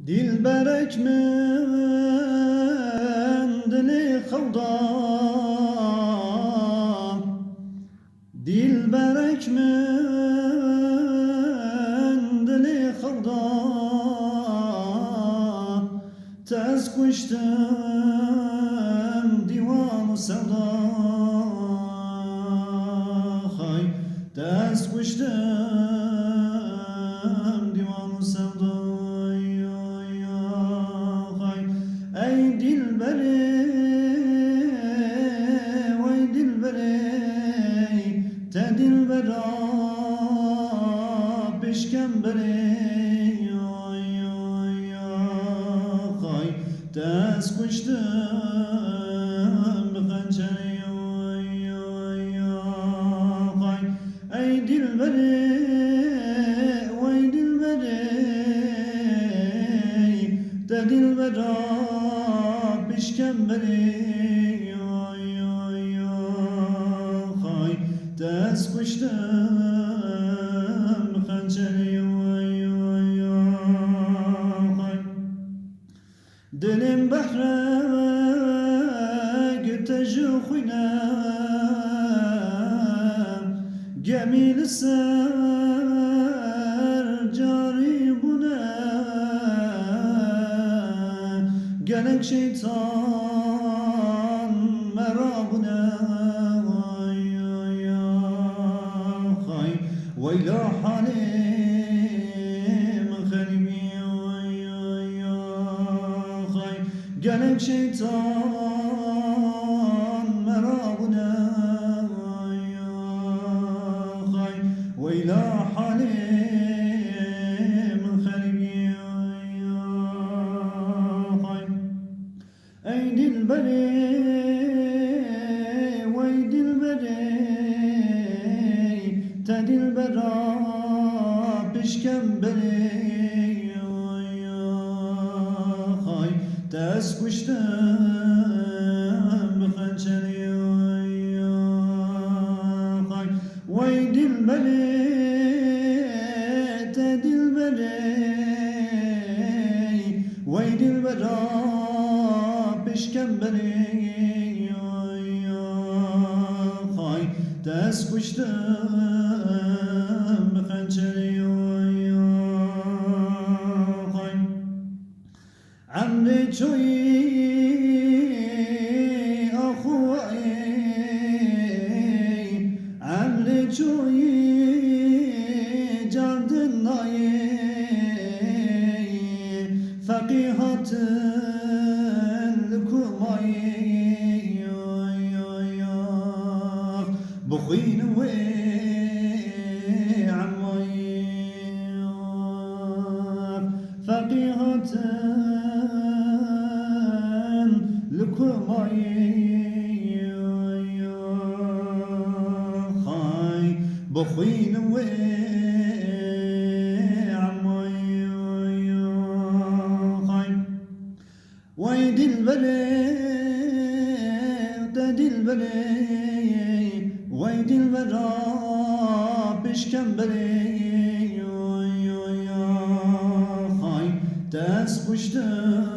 دلبرک من دل خدا دلبرک من دل خدا تاز کشتم دیوان و سودا خای تاز کشتم دیوان و سودا ای دلبری وای دلبری تا دلبرا بشکم بری خای دست کشتم بخنجری خای ای دلبری وای دلبری تا دلبرا بشکم بری خای دست کشتم خنجری خای دلم بحرق تجو خوینم گمیل سر جاری بونه گلک شیطان مرابونه خای ویلا حالیم خریبی خای گلک شیطان مرابونه خای ویلا حالیم خریبی ای دلبری وای دلبری تا دلبرا بشکم بری خای دست کشتم بخنجری خای وای دلبری تا دلبری وای دلبرا بشکم بری خای دست کشتم بخنجری خای عمري جوی آخوی عمري جوی جاندن نایی فقیهات لکومایی بخوین وی عمایی فقیهات لکومایی خای بخوین وی عمایی خای وای دلبری تا دلبری وای دلبرا بشکم بری خای دست کشتم